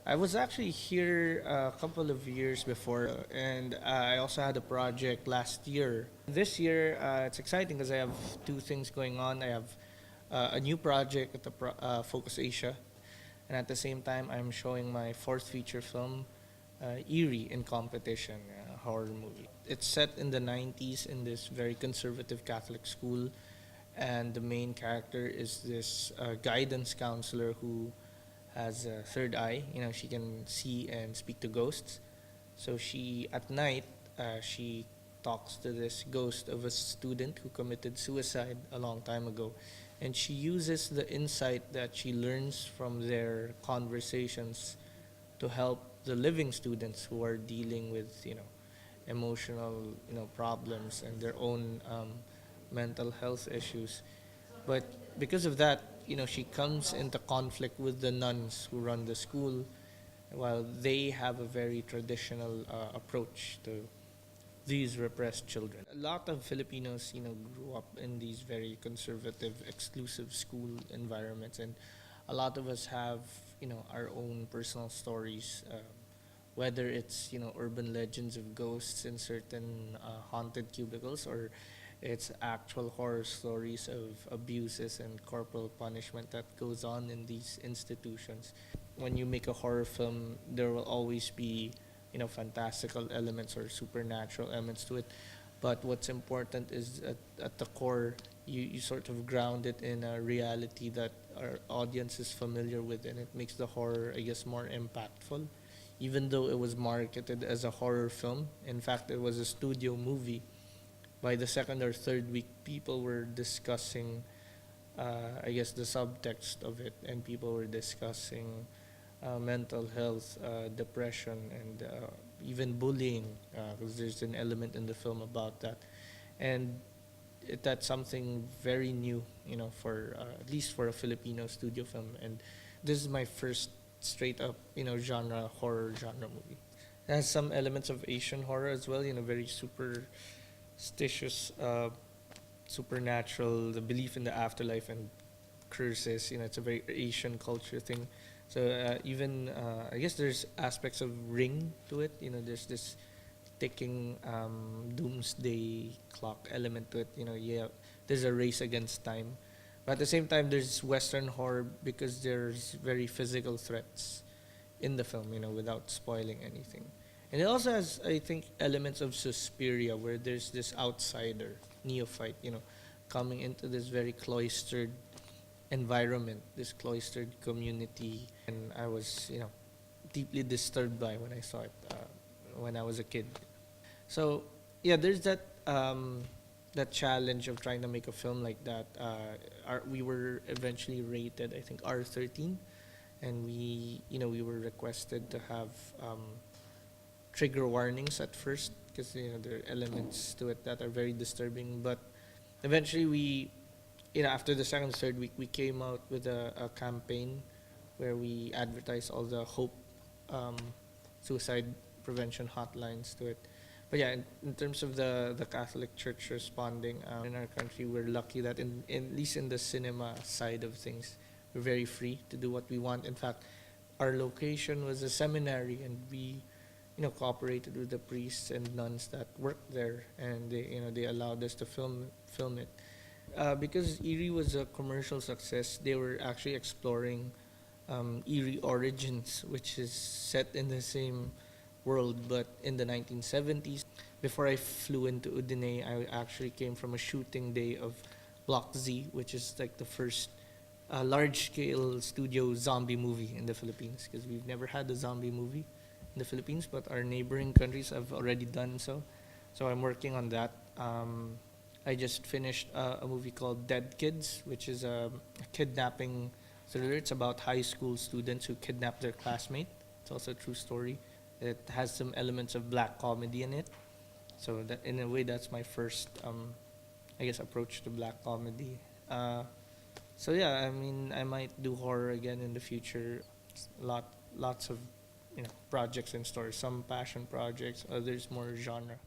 I was actually here a couple of years before, and I also had a project last year. This year, it's exciting because I have two things going on. I have a new project at the Focus Asia, and at the same time, I'm showing my fourth feature film, EERIE, in competition, a horror movie. It's set in the 90s in this very conservative Catholic school, and the main character is this guidance counselor who has a third eye. You know, she can see and speak to ghosts. So she, at night, she talks to this ghost of a student who committed suicide a long time ago. And she uses the insight that she learns from their conversations to help the living students who are dealing with, emotional, problems and their own mental health issues. But because of that, she comes into conflict with the nuns who run the school, while they have a very traditional approach to these repressed children. A lot of Filipinos, grew up in these very conservative, exclusive school environments, and a lot of us have, our own personal stories. Whether it's urban legends of ghosts in certain haunted cubicles, or it's actual horror stories of abuses and corporal punishment that goes on in these institutions. When you make a horror film, there will always be, fantastical elements or supernatural elements to it. But what's important is at the core, you sort of ground it in a reality that our audience is familiar with, and it makes the horror, I guess, more impactful. Even though it was marketed as a horror film, in fact, it was a studio movie. By the second or third week, people were discussing, I guess, the subtext of it, and people were discussing mental health, depression, and even bullying, because there's an element in the film about that. And that's something very new, for at least for a Filipino studio film. And this is my first straight up, horror genre movie. It has some elements of Asian horror as well, very superstitious, supernatural, the belief in the afterlife and curses. It's a very Asian culture thing. So even I guess there's aspects of Ring to it. There's this ticking doomsday clock element to it. Yeah, there's a race against time. But at the same time, there's Western horror because there's very physical threats in the film, without spoiling anything. And it also has, I think, elements of Suspiria, where there's this outsider, neophyte, coming into this very cloistered environment, this cloistered community. And I was, deeply disturbed by when I saw it when I was a kid. So, yeah, there's that challenge of trying to make a film like that. We were eventually rated, I think, R13, and we were requested to have trigger warnings at first because there are elements to it that are very disturbing. But eventually, after the second, third week, we came out with a campaign where we advertised all the Hope suicide prevention hotlines to it. But yeah, in terms of the Catholic Church responding in our country, we're lucky that at least in the cinema side of things, we're very free to do what we want. In fact, our location was a seminary, and we, cooperated with the priests and nuns that worked there, and they allowed us to film it. Because EERIE was a commercial success, they were actually exploring EERIE Origins, which is set in the same world but in the 1970s. Before I flew into Udine, I actually came from a shooting day of Block Z, which is like the first large-scale studio zombie movie in the Philippines, because we've never had a zombie movie in the Philippines, but our neighboring countries have already done so. So I'm working on that. I just finished a movie called Dead Kids, which is a kidnapping thriller. It's about high school students who kidnap their classmate. It's also a true story. It has some elements of black comedy in it. So that, in a way, that's my first, I guess, approach to black comedy. So yeah, I mean, I might do horror again in the future. Lots of, projects in store. Some passion projects, others more genre.